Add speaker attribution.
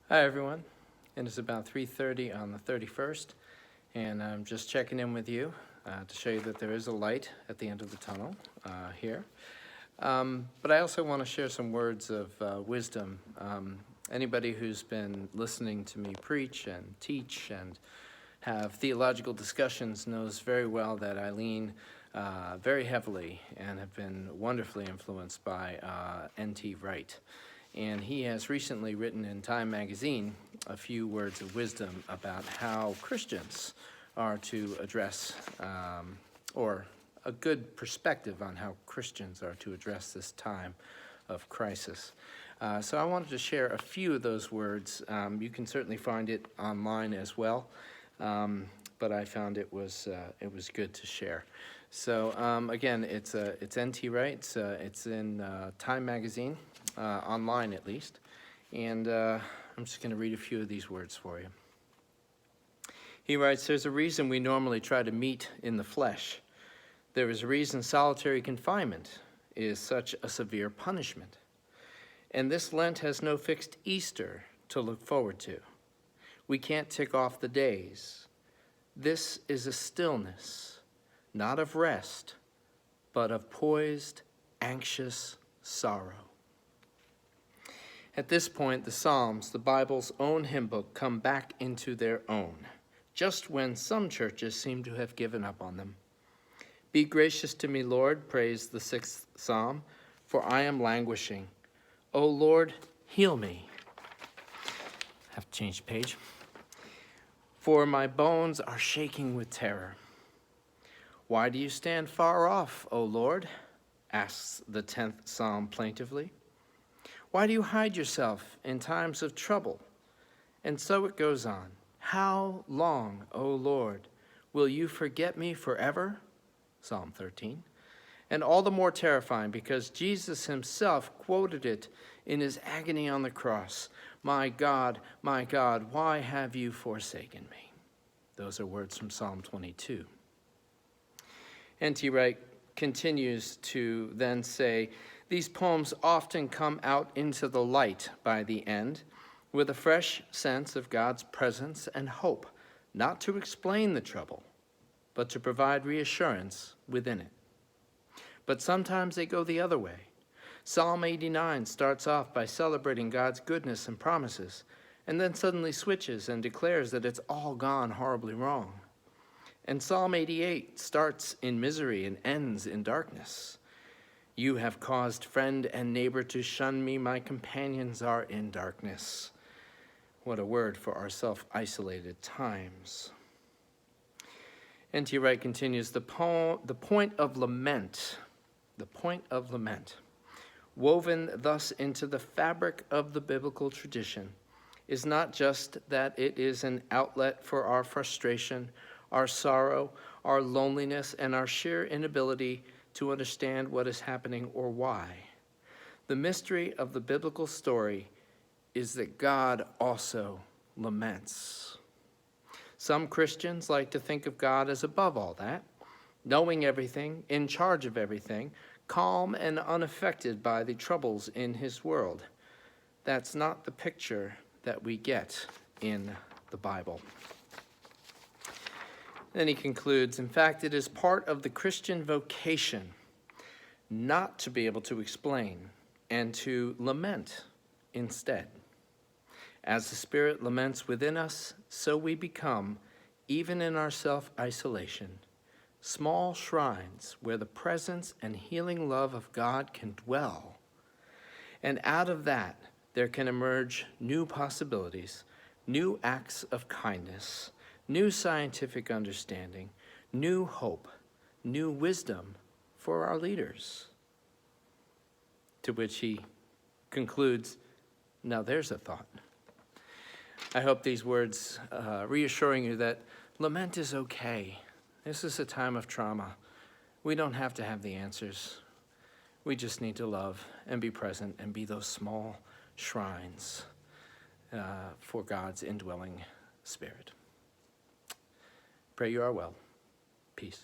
Speaker 1: Hi everyone, and it's about 3:30 on the 31st, and I'm just checking in with you to show you that there is a light at the end of the tunnel here. But I also want to share some words of wisdom. Anybody who's been listening to me preach and teach and have theological discussions knows very well that I lean very heavily and have been wonderfully influenced by N.T. Wright. And he has recently written in Time magazine a few words of wisdom about how Christians are to address, or a good perspective on how Christians are to address this time of crisis. So I wanted to share a few of those words. You can certainly find it online as well, but I found it was good to share. So again, it's N.T. Wright. It's in Time magazine. Online at least, and I'm just going to read a few of these words for you. He writes, "There's a reason we normally try to meet in the flesh. There is a reason solitary confinement is such a severe punishment. And this Lent has no fixed Easter to look forward to. We can't tick off the days. This is a stillness, not of rest, but of poised, anxious sorrow." At this point, the Psalms, the Bible's own hymn book, come back into their own, just when some churches seem to have given up on them. "Be gracious to me, Lord," prays the 6th Psalm, "for I am languishing. O Lord, heal me." Have to change the page. "For my bones are shaking with terror." "Why do you stand far off, O Lord?" asks the 10th Psalm plaintively. "Why do you hide yourself in times of trouble?" And so it goes on. "How long, O Lord, will you forget me forever?" Psalm 13. And all the more terrifying because Jesus himself quoted it in his agony on the cross. my God, why have you forsaken me?" Those are words from Psalm 22. N.T. Wright continues to then say, "These poems often come out into the light by the end with a fresh sense of God's presence and hope, not to explain the trouble, but to provide reassurance within it. But sometimes they go the other way. Psalm 89 starts off by celebrating God's goodness and promises, and then suddenly switches and declares that it's all gone horribly wrong. And Psalm 88 starts in misery and ends in darkness. "You have caused friend and neighbor to shun me. My companions are in darkness." What a word for our self-isolated times. N.T. Wright continues, the point of lament, woven thus into the fabric of the biblical tradition, is not just that it is an outlet for our frustration, our sorrow, our loneliness, and our sheer inability to understand what is happening or why. The mystery of the biblical story is that God also laments. Some Christians like to think of God as above all that, knowing everything, in charge of everything, calm and unaffected by the troubles in his world. That's not the picture that we get in the Bible. Then he concludes, "In fact, it is part of the Christian vocation not to be able to explain and to lament instead. As the Spirit laments within us, so we become, even in our self-isolation, small shrines where the presence and healing love of God can dwell. And out of that, there can emerge new possibilities, new acts of kindness, new scientific understanding, new hope, new wisdom for our leaders." To which he concludes, "Now there's a thought." I hope these words reassuring you that lament is okay. This is a time of trauma. We don't have to have the answers. We just need to love and be present and be those small shrines for God's indwelling Spirit. Pray you are well. Peace.